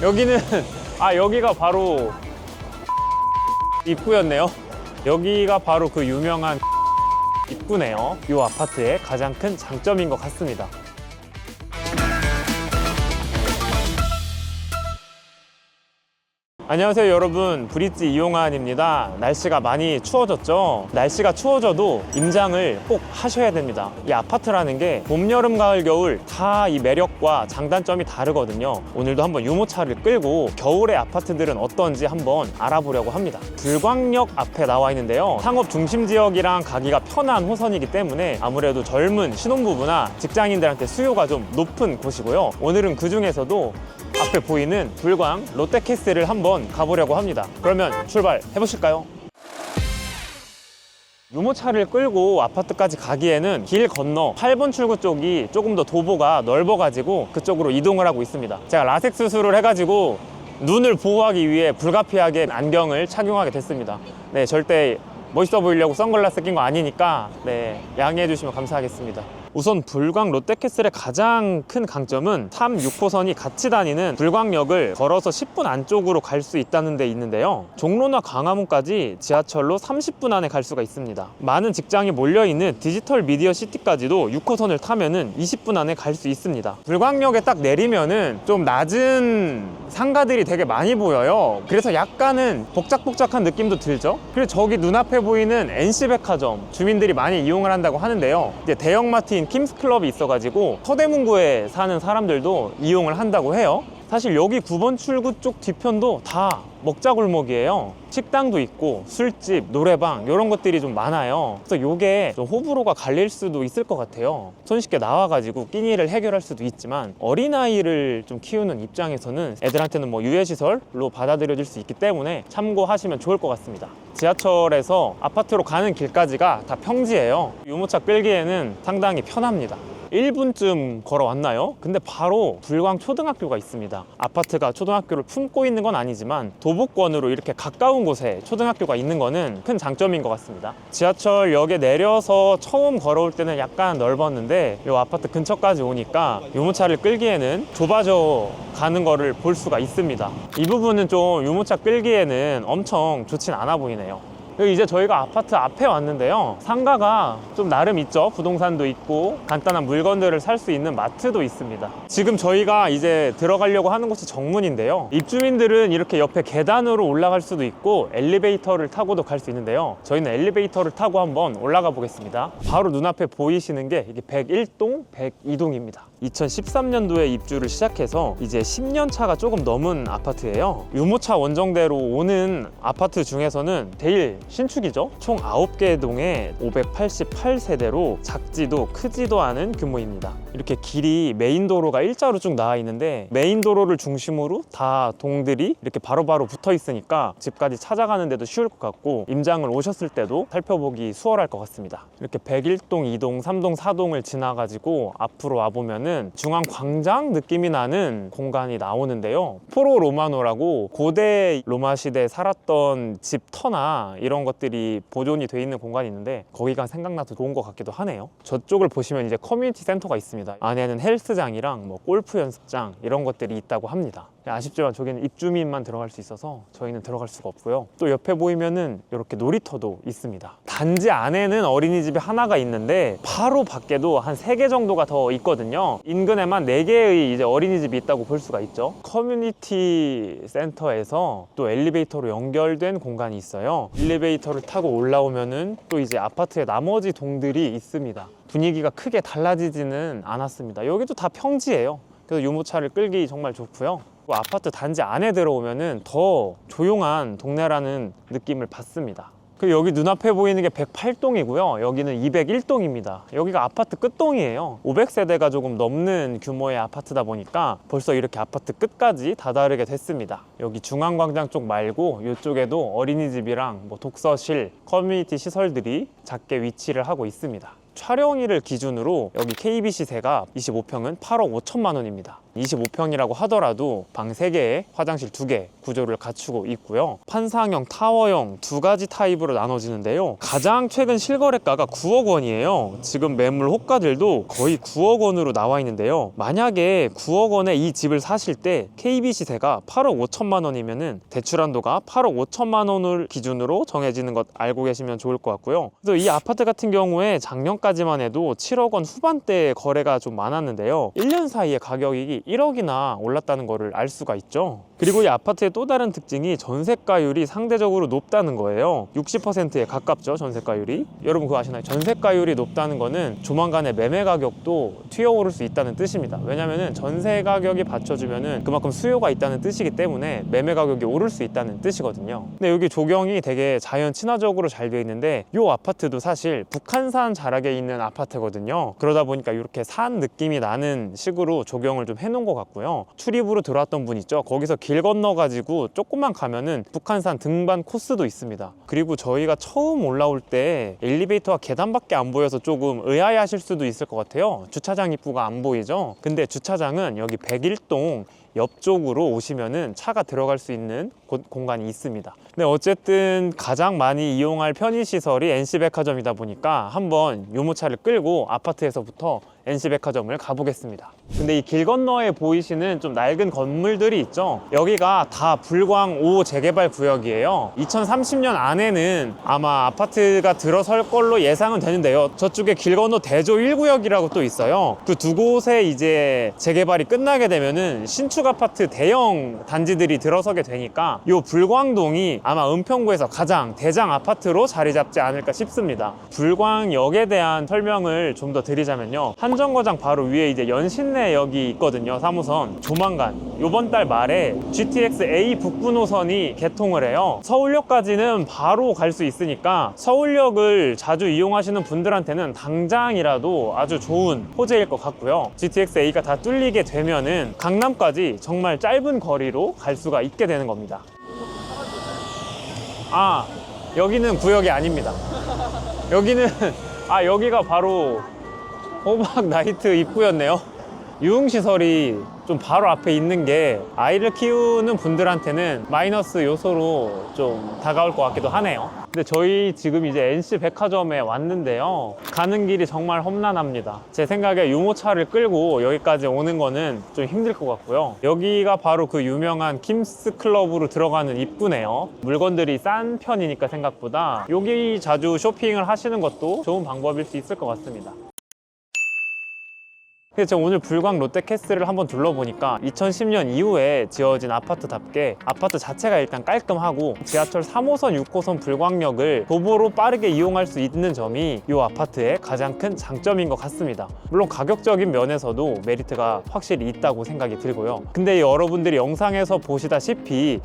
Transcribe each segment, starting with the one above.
여기는 여기가 바로 입구였네요. 여기가 바로 그 유명한 입구네요. 이 아파트의 가장 큰 장점인 것 같습니다. 안녕하세요 여러분, 브릿지 이용환입니다. 날씨가 많이 추워졌죠? 날씨가 추워져도 임장을 꼭 하셔야 됩니다. 이 아파트라는 게 봄, 여름, 가을, 겨울 다 이 매력과 장단점이 다르거든요. 오늘도 한번 유모차를 끌고 겨울의 아파트들은 어떤지 한번 알아보려고 합니다. 불광역 앞에 나와 있는데요, 상업 중심 지역이랑 가기가 편한 호선이기 때문에 아무래도 젊은 신혼부부나 직장인들한테 수요가 좀 높은 곳이고요. 오늘은 그 중에서도 앞에 보이는 불광 롯데캐슬을 한번 가보려고 합니다. 그러면 출발해 보실까요? 유모차를 끌고 아파트까지 가기에는 길 건너 8번 출구 쪽이 조금 더 도보가 넓어가지고 그쪽으로 이동을 하고 있습니다. 제가 라섹 수술을 해가지고 눈을 보호하기 위해 불가피하게 안경을 착용하게 됐습니다. 네, 절대 멋있어 보이려고 선글라스 낀 거 아니니까 양해해 주시면 감사하겠습니다. 우선 불광 롯데캐슬의 가장 큰 강점은 3, 6호선이 같이 다니는 불광역을 걸어서 10분 안쪽으로 갈 수 있다는 데 있는데요, 종로나 광화문까지 지하철로 30분 안에 갈 수가 있습니다. 많은 직장이 몰려있는 디지털 미디어 시티까지도 6호선을 타면은 20분 안에 갈 수 있습니다. 불광역에 딱 내리면은 좀 낮은 상가들이 되게 많이 보여요. 그래서 약간은 복작복작한 느낌도 들죠. 그리고 저기 눈앞에 보이는 NC백화점, 주민들이 많이 이용을 한다고 하는데요, 이제 대형마트 킴스클럽이 있어가지고 서대문구에 사는 사람들도 이용을 한다고 해요. 사실 여기 9번 출구 쪽 뒤편도 다 먹자골목이에요. 식당도 있고 술집, 노래방 이런 것들이 좀 많아요. 그래서 이게 좀 호불호가 갈릴 수도 있을 것 같아요. 손쉽게 나와가지고 끼니를 해결할 수도 있지만 어린아이를 좀 키우는 입장에서는 애들한테는 뭐 유해시설로 받아들여질 수 있기 때문에 참고하시면 좋을 것 같습니다. 지하철에서 아파트로 가는 길까지가 다 평지예요. 유모차 끌기에는 상당히 편합니다. 1분쯤 걸어왔나요? 근데 바로 불광 초등학교가 있습니다. 아파트가 초등학교를 품고 있는 건 아니지만 도보권으로 이렇게 가까운 곳에 초등학교가 있는 거는 큰 장점인 것 같습니다. 지하철역에 내려서 처음 걸어올 때는 약간 넓었는데 이 아파트 근처까지 오니까 유모차를 끌기에는 좁아져 가는 거를 볼 수가 있습니다. 이 부분은 좀 유모차 끌기에는 엄청 좋진 않아 보이네요. 이제 저희가 아파트 앞에 왔는데요, 상가가 좀 나름 있죠. 부동산도 있고 간단한 물건들을 살 수 있는 마트도 있습니다. 지금 저희가 이제 들어가려고 하는 곳이 정문인데요, 입주민들은 이렇게 옆에 계단으로 올라갈 수도 있고 엘리베이터를 타고도 갈 수 있는데요, 저희는 엘리베이터를 타고 한번 올라가 보겠습니다. 바로 눈앞에 보이시는 게 이게 101동, 102동입니다 2013년도에 입주를 시작해서 이제 10년 차가 조금 넘은 아파트예요. 유모차 원정대로 오는 아파트 중에서는 제일 신축이죠. 총 9개 동에 588세대로 작지도 크지도 않은 규모입니다. 이렇게 길이 메인 도로가 일자로 쭉 나와 있는데 메인 도로를 중심으로 다 동들이 이렇게 바로바로 붙어 있으니까 집까지 찾아가는 데도 쉬울 것 같고 임장을 오셨을 때도 살펴보기 수월할 것 같습니다. 이렇게 101동, 2동, 3동, 4동을 지나가지고 앞으로 와보면은 중앙광장 느낌이 나는 공간이 나오는데요, 포로 로마노라고 고대 로마 시대에 살았던 집 터나 이런 것들이 보존이 돼 있는 공간이 있는데 거기가 생각나서 좋은 것 같기도 하네요. 저쪽을 보시면 이제 커뮤니티 센터가 있습니다. 안에는 헬스장이랑 뭐 골프 연습장 이런 것들이 있다고 합니다. 아쉽지만 저기는 입주민만 들어갈 수 있어서 저희는 들어갈 수가 없고요. 또 옆에 보이면은 이렇게 놀이터도 있습니다. 단지 안에는 어린이집이 하나가 있는데 바로 밖에도 한 3개 정도가 더 있거든요. 인근에만 4개의 이제 어린이집이 있다고 볼 수가 있죠. 커뮤니티 센터에서 또 엘리베이터로 연결된 공간이 있어요. 엘리베이터를 타고 올라오면은 또 이제 아파트의 나머지 동들이 있습니다. 분위기가 크게 달라지지는 않았습니다. 여기도 다 평지예요. 그래서 유모차를 끌기 정말 좋고요. 아파트 단지 안에 들어오면은 더 조용한 동네라는 느낌을 받습니다. 그리고 여기 눈앞에 보이는 게 108동이고요 여기는 201동입니다 여기가 아파트 끝동이에요. 500세대가 조금 넘는 규모의 아파트다 보니까 벌써 이렇게 아파트 끝까지 다다르게 됐습니다. 여기 중앙광장 쪽 말고 이쪽에도 어린이집이랑 뭐 독서실, 커뮤니티 시설들이 작게 위치를 하고 있습니다. 촬영일을 기준으로 여기 KBC세가 25평은 8억 5천만 원입니다. 25평이라고 하더라도 방 3개에 화장실 2개 구조를 갖추고 있고요. 판상형, 타워형 두 가지 타입으로 나눠지는데요. 가장 최근 실거래가가 9억 원이에요. 지금 매물 호가들도 거의 9억 원으로 나와 있는데요. 만약에 9억 원에 이 집을 사실 때 KB 시세가 8억 5천만 원이면은 대출 한도가 8억 5천만 원을 기준으로 정해지는 것 알고 계시면 좋을 것 같고요. 그래서 이 아파트 같은 경우에 작년까지만 해도 7억 원 후반대 거래가 좀 많았는데요. 1년 사이에 가격이 1억이나 올랐다는 것을 알 수가 있죠. 그리고 이 아파트의 또 다른 특징이 전세가율이 상대적으로 높다는 거예요. 60%에 가깝죠, 전세가율이. 여러분 그거 아시나요? 전세가율이 높다는 거는 조만간에 매매 가격도 튀어오를 수 있다는 뜻입니다. 왜냐면은 전세 가격이 받쳐주면은 그만큼 수요가 있다는 뜻이기 때문에 매매 가격이 오를 수 있다는 뜻이거든요. 근데 여기 조경이 되게 자연 친화적으로 잘 되어 있는데 이 아파트도 사실 북한산 자락에 있는 아파트거든요. 그러다 보니까 이렇게 산 느낌이 나는 식으로 조경을 좀 해놓은 것 같고요. 출입으로 들어왔던 분 있죠? 거기서 길 건너 가지고 조금만 가면은 북한산 등반 코스도 있습니다. 그리고 저희가 처음 올라올 때 엘리베이터와 계단밖에 안 보여서 조금 의아해하실 수도 있을 것 같아요. 주차장 입구가 안 보이죠? 근데 주차장은 여기 101동 옆쪽으로 오시면은 차가 들어갈 수 있는 공간이 있습니다. 근데 어쨌든 가장 많이 이용할 편의시설이 NC백화점이다 보니까 한번 유모차를 끌고 아파트에서부터 NC백화점을 가보겠습니다. 근데 이 길 건너에 보이시는 좀 낡은 건물들이 있죠. 여기가 다 불광 5 재개발 구역이에요. 2030년 안에는 아마 아파트가 들어설 걸로 예상은 되는데요. 저쪽에 길 건너 대조 1구역이라고 또 있어요. 그 두 곳에 이제 재개발이 끝나게 되면은 신축 아파트 대형 단지들이 들어서게 되니까 이 불광동이 아마 은평구에서 가장 대장 아파트로 자리 잡지 않을까 싶습니다. 불광역에 대한 설명을 좀 더 드리자면요. 한정거장 바로 위에 이제 연신내역이 있거든요. 3호선. 조만간 이번 달 말에 GTX A 북부 노선이 개통을 해요. 서울역까지는 바로 갈 수 있으니까 서울역을 자주 이용하시는 분들한테는 당장이라도 아주 좋은 호재일 것 같고요. GTX A가 다 뚫리게 되면은 강남까지 정말 짧은 거리로 갈 수가 있게 되는 겁니다. 아, 여기는 구역이 아닙니다. 여기는 여기가 바로 호박 나이트 입구였네요. 유흥시설이 좀 바로 앞에 있는 게 아이를 키우는 분들한테는 마이너스 요소로 좀 다가올 것 같기도 하네요. 근데 저희 지금 이제 NC백화점에 왔는데요. 가는 길이 정말 험난합니다. 제 생각에 유모차를 끌고 여기까지 오는 거는 좀 힘들 것 같고요. 여기가 바로 그 유명한 킴스클럽으로 들어가는 입구네요. 물건들이 싼 편이니까 생각보다 여기 자주 쇼핑을 하시는 것도 좋은 방법일 수 있을 것 같습니다. 그래서 제가 오늘 불광 롯데캐슬을 한번 둘러보니까 2010년 이후에 지어진 아파트답게 아파트 자체가 일단 깔끔하고 지하철 3호선, 6호선 불광역을 도보로 빠르게 이용할 수 있는 점이 이 아파트의 가장 큰 장점인 것 같습니다. 물론 가격적인 면에서도 메리트가 확실히 있다고 생각이 들고요. 근데 여러분들이 영상에서 보시다시피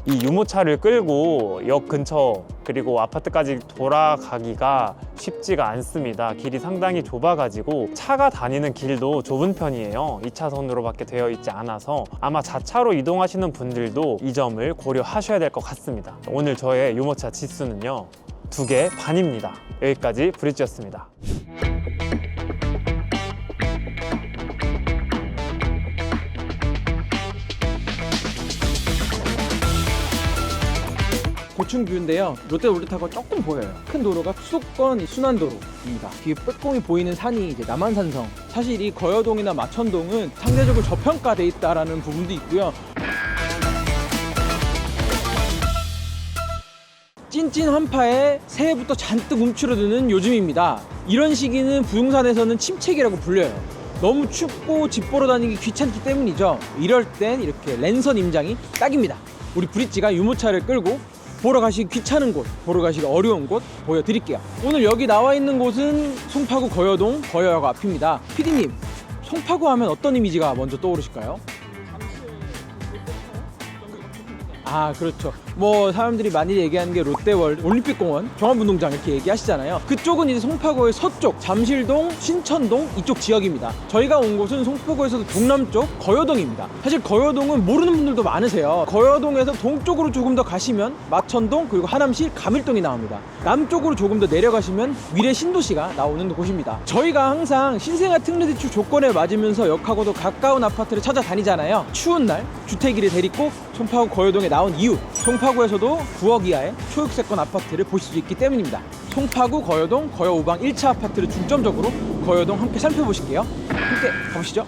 이 유모차를 끌고 역 근처 그리고 아파트까지 돌아가기가 쉽지가 않습니다. 길이 상당히 좁아가지고 차가 다니는 길도 좁은 편이에요. 2차선으로밖에 되어 있지 않아서 아마 자차로 이동하시는 분들도 이 점을 고려하셔야 될 것 같습니다. 오늘 저의 유모차 지수는요 2개 반입니다. 여기까지 브릿지였습니다. 고층뷰인데요. 롯데월드타워가 조금 보여요. 큰 도로가 수도권 순환도로입니다. 뒤에 빼꼼히 보이는 산이 이제 남한산성. 사실 이 거여동이나 마천동은 상대적으로 저평가돼 있다라는 부분도 있고요. 찐찐 한파에 새해부터 잔뜩 움츠러드는 요즘입니다. 이런 시기는 부동산에서는 침체기라고 불려요. 너무 춥고 집 보러 다니기 귀찮기 때문이죠. 이럴 땐 이렇게 랜선 임장이 딱입니다. 우리 브릿지가 유모차를 끌고 보러 가시기 귀찮은 곳, 보러 가시기 어려운 곳 보여드릴게요. 오늘 여기 나와 있는 곳은 송파구 거여동 거여역 앞입니다. PD님, 송파구 하면 어떤 이미지가 먼저 떠오르실까요? 아, 그렇죠. 뭐 사람들이 많이 얘기하는 게 롯데월드, 올림픽공원, 종합운동장 이렇게 얘기하시잖아요. 그쪽은 이제 송파구의 서쪽, 잠실동, 신천동 이쪽 지역입니다. 저희가 온 곳은 송파구에서도 동남쪽 거여동입니다. 사실 거여동은 모르는 분들도 많으세요. 거여동에서 동쪽으로 조금 더 가시면 마천동, 그리고 하남시 가밀동이 나옵니다. 남쪽으로 조금 더 내려가시면 위례 신도시가 나오는 곳입니다. 저희가 항상 신생아 특례대출 조건에 맞으면서 역하고도 가까운 아파트를 찾아다니잖아요. 추운 날 주택일에 대리고 송파구 거여동에 나온 이유, 송파구에서도 9억 이하의 초육세권 아파트를 보실 수 있기 때문입니다. 송파구 거여동 거여오방 1차 아파트를 중점적으로 거여동 함께 살펴보실게요. 함께 가보시죠.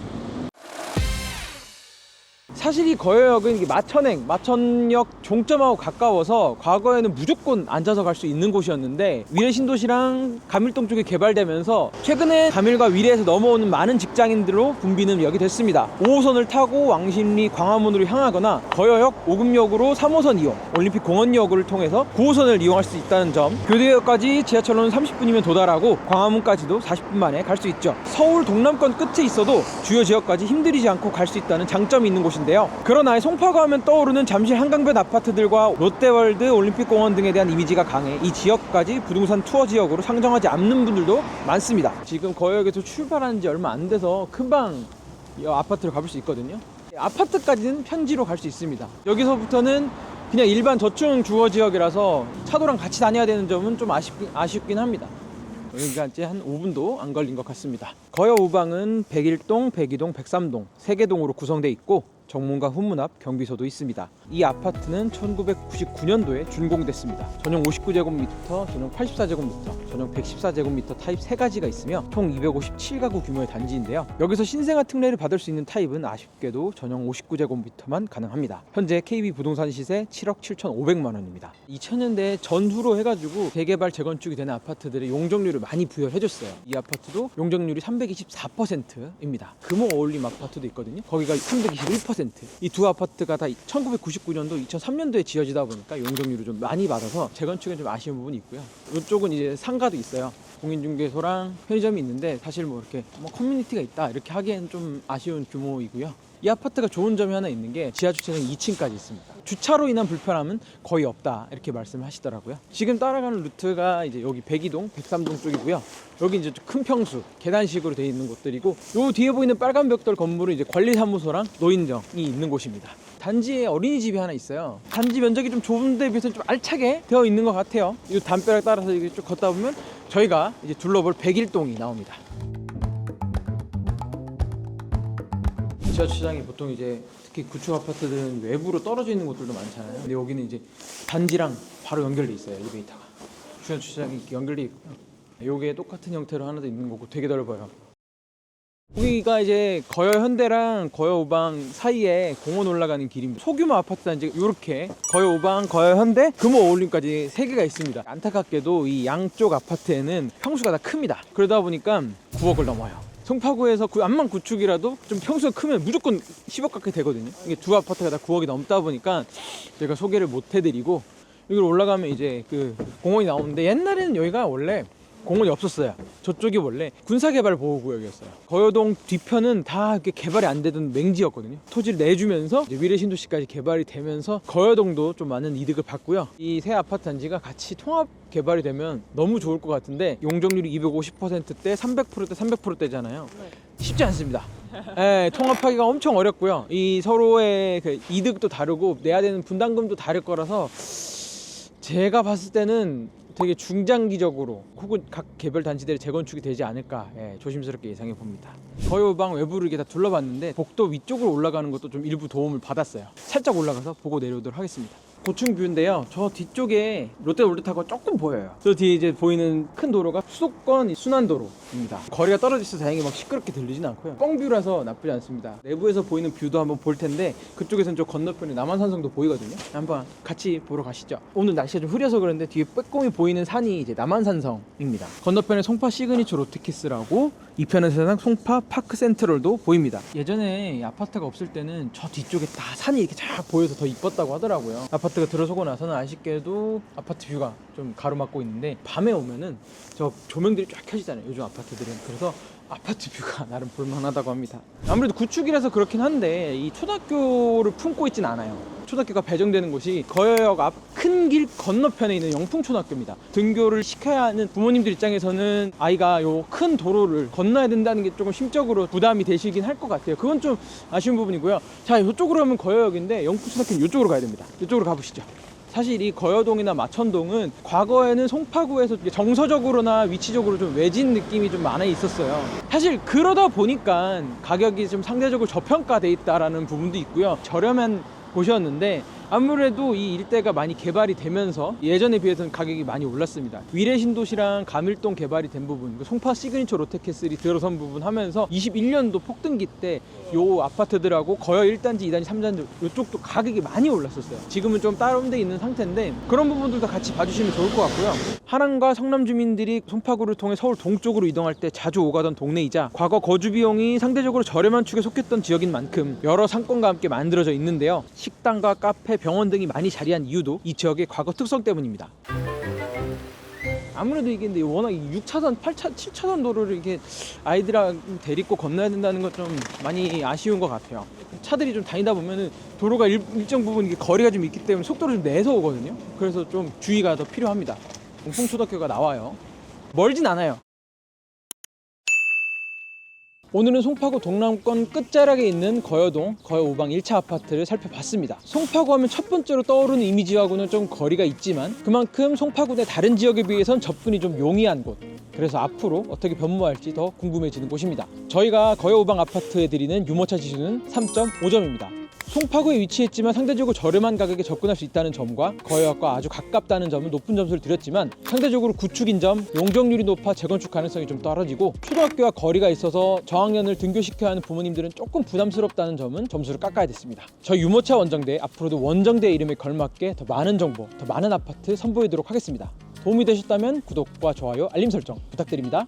사실 이 거여역은 이게 마천역 종점하고 가까워서 과거에는 무조건 앉아서 갈 수 있는 곳이었는데 위례 신도시랑 가밀동 쪽이 개발되면서 최근에 가밀과 위례에서 넘어오는 많은 직장인들로 붐비는 역이 됐습니다. 5호선을 타고 왕십리 광화문으로 향하거나 거여역 5급역으로 3호선 이용, 올림픽공원역을 통해서 9호선을 이용할 수 있다는 점, 교대역까지 지하철로는 30분이면 도달하고 광화문까지도 40분 만에 갈 수 있죠. 서울 동남권 끝에 있어도 주요 지역까지 힘들이지 않고 갈 수 있다는 장점이 있는 곳인데요. 그러나 송파구 하면 떠오르는 잠실 한강변 아파트들과 롯데월드, 올림픽공원 등에 대한 이미지가 강해 이 지역까지 부동산 투어 지역으로 상정하지 않는 분들도 많습니다. 지금 거여역에서 출발한 지 얼마 안 돼서 금방 이 아파트를 가볼 수 있거든요. 아파트까지는 편지로 갈 수 있습니다. 여기서부터는 그냥 일반 저층 주거 지역이라서 차도랑 같이 다녀야 되는 점은 좀 아쉽긴 합니다. 여기가 이제 한 5분도 안 걸린 것 같습니다. 거여오방은 101동, 102동, 103동 3개 동으로 구성되어 있고 정문과 후문 앞 경비소도 있습니다. 이 아파트는 1999년도에 준공됐습니다. 전용 59제곱미터, 전용 84제곱미터, 전용 114제곱미터 타입 3가지가 있으며 총 257가구 규모의 단지인데요. 여기서 신생아 특례를 받을 수 있는 타입은 아쉽게도 전용 59제곱미터만 가능합니다. 현재 KB 부동산 시세 7억 7,500만 원입니다. 2000년대 전후로 해가지고 재개발 재건축이 되는 아파트들의 용적률을 많이 부여해줬어요. 이 아파트도 용적률이 324%입니다. 금호 어울림 아파트도 있거든요. 거기가 321%. 이 두 아파트가 다 1999년도, 2003년도에 지어지다 보니까 용적률을 좀 많이 받아서 재건축에 좀 아쉬운 부분이 있고요. 이쪽은 이제 상가도 있어요. 공인중개소랑 편의점이 있는데 사실 뭐 이렇게 커뮤니티가 있다 이렇게 하기엔 좀 아쉬운 규모이고요. 이 아파트가 좋은 점이 하나 있는 게 지하 주차장 2층까지 있습니다. 주차로 인한 불편함은 거의 없다 이렇게 말씀을 하시더라고요. 지금 따라가는 루트가 이제 여기 102동, 103동 쪽이고요. 여기 이제 큰 평수 계단식으로 되어 있는 곳들이고, 요 뒤에 보이는 빨간 벽돌 건물은 이제 관리사무소랑 노인정이 있는 곳입니다. 단지에 어린이집이 하나 있어요. 단지 면적이 좀 좁은 데 비해서 좀 알차게 되어 있는 것 같아요. 이 담벼락 따라서 이렇게 쭉 걷다 보면 저희가 이제 둘러볼 101동이 나옵니다. 지하주차장이 보통 이제 특히 구축 아파트들은 외부로 떨어져 있는 곳들도 많잖아요. 근데 여기는 이제 단지랑 바로 연결돼 있어요. 엘리베이터가 지하주차장이 이렇게 연결돼 있고요. 요게 똑같은 형태로 하나 더 있는 거고 되게 넓어요. 여기가 이제 거여현대랑 거여오방 사이에 공원 올라가는 길입니다. 소규모 아파트 단지가 이렇게 거여오방, 거여현대, 금호어울림까지 3개가 있습니다. 안타깝게도 이 양쪽 아파트에는 평수가 다 큽니다. 그러다 보니까 9억을 넘어요. 송파구에서 암만 구축이라도 좀 평수가 크면 무조건 10억 가까이 되거든요. 이게 두 아파트가 다 9억이 넘다 보니까 제가 소개를 못 해드리고, 여기로 올라가면 이제 그 공원이 나오는데, 옛날에는 여기가 원래 공원이 없었어요. 저쪽이 원래 군사개발보호구역이었어요. 거여동 뒤편은 다 이렇게 개발이 안 되던 맹지였거든요. 토지를 내주면서 이제 위례 신도시까지 개발이 되면서 거여동도 좀 많은 이득을 받고요. 이 세 아파트 단지가 같이 통합 개발이 되면 너무 좋을 것 같은데, 용적률이 250%대, 300%대, 300%대잖아요. 쉽지 않습니다. 네, 통합하기가 엄청 어렵고요. 이 서로의 그 이득도 다르고 내야 되는 분담금도 다를 거라서 제가 봤을 때는 되게 중장기적으로 혹은 각 개별 단지들이 재건축이 되지 않을까, 조심스럽게 예상해 봅니다. 거여오방 외부를 이렇게 다 둘러봤는데 복도 위쪽으로 올라가는 것도 좀 일부 도움을 받았어요. 살짝 올라가서 보고 내려오도록 하겠습니다. 고층 뷰인데요. 저 뒤쪽에 롯데월드타워가 조금 보여요. 저 뒤에 이제 보이는 큰 도로가 수도권 순환도로입니다. 거리가 떨어져 있어서 다행히 막 시끄럽게 들리진 않고요. 뻥뷰라서 나쁘지 않습니다. 내부에서 보이는 뷰도 한번 볼 텐데, 그쪽에서는 저 건너편에 남한산성도 보이거든요. 한번 같이 보러 가시죠. 오늘 날씨가 좀 흐려서 그런데 뒤에 빼꼼히 보이는 산이 이제 남한산성입니다. 건너편에 송파 시그니처 롯데키스라고, 이편에서는 송파 파크센트럴도 보입니다. 예전에 이 아파트가 없을 때는 저 뒤쪽에 다 산이 이렇게 쫙 보여서 더 이뻤다고 하더라고요. 아파트가 들어서고 나서는 아쉽게도 아파트 뷰가 좀 가로막고 있는데, 밤에 오면은 저 조명들이 쫙 켜지잖아요, 요즘 아파트들은. 그래서 아파트 뷰가 나름 볼만하다고 합니다. 아무래도 구축이라서 그렇긴 한데 이 초등학교를 품고 있진 않아요. 초등학교가 배정되는 곳이 거여역 앞 큰 길 건너편에 있는 영풍초등학교입니다. 등교를 시켜야 하는 부모님들 입장에서는 아이가 요 큰 도로를 건너야 된다는 게 조금 심적으로 부담이 되시긴 할 것 같아요. 그건 좀 아쉬운 부분이고요. 자, 이쪽으로 하면 거여역인데 영풍초등학교는 이쪽으로 가야 됩니다. 이쪽으로 가보시죠. 사실 이 거여동이나 마천동은 과거에는 송파구에서 정서적으로나 위치적으로 좀 외진 느낌이 좀 많이 있었어요. 사실 그러다 보니까 가격이 좀 상대적으로 저평가돼 있다라는 부분도 있고요. 저렴한 곳이었는데 아무래도 이 일대가 많이 개발이 되면서 예전에 비해서는 가격이 많이 올랐습니다. 위례신도시랑 가밀동 개발이 된 부분, 송파 시그니처 롯데캐슬이 들어선 부분 하면서 21년도 폭등기 때 요 아파트들하고 거여 1단지, 2단지, 3단지 이쪽도 가격이 많이 올랐었어요. 지금은 좀 다운돼 있는 상태인데 그런 부분들도 같이 봐주시면 좋을 것 같고요. 하남과 성남 주민들이 송파구를 통해 서울 동쪽으로 이동할 때 자주 오가던 동네이자 과거 거주 비용이 상대적으로 저렴한 축에 속했던 지역인 만큼 여러 상권과 함께 만들어져 있는데요. 식당과 카페, 병원 등이 많이 자리한 이유도 이 지역의 과거 특성 때문입니다. 아무래도 이게 근데 워낙 6차선, 8차, 7차선 도로를 이렇게 아이들하고 데리고 건너야 된다는 건 좀 많이 아쉬운 것 같아요. 차들이 좀 다니다 보면은 도로가 일정 부분 이게 거리가 좀 있기 때문에 속도를 좀 내서 오거든요. 그래서 좀 주의가 더 필요합니다. 영풍초등학교가 나와요. 멀진 않아요. 오늘은 송파구 동남권 끝자락에 있는 거여동 거여 5방 1차 아파트를 살펴봤습니다. 송파구 하면 첫 번째로 떠오르는 이미지하고는 좀 거리가 있지만 그만큼 송파구 내 다른 지역에 비해선 접근이 좀 용이한 곳, 그래서 앞으로 어떻게 변모할지 더 궁금해지는 곳입니다. 저희가 거여 5방 아파트에 드리는 유모차 지수는 3.5점입니다. 송파구에 위치했지만 상대적으로 저렴한 가격에 접근할 수 있다는 점과 거여역과 아주 가깝다는 점은 높은 점수를 드렸지만 상대적으로 구축인 점, 용적률이 높아 재건축 가능성이 좀 떨어지고 초등학교와 거리가 있어서 저학년을 등교시켜야 하는 부모님들은 조금 부담스럽다는 점은 점수를 깎아야 됐습니다. 저희 유모차 원정대 앞으로도 원정대 이름에 걸맞게 더 많은 정보, 더 많은 아파트 선보이도록 하겠습니다. 도움이 되셨다면 구독과 좋아요, 알림 설정 부탁드립니다.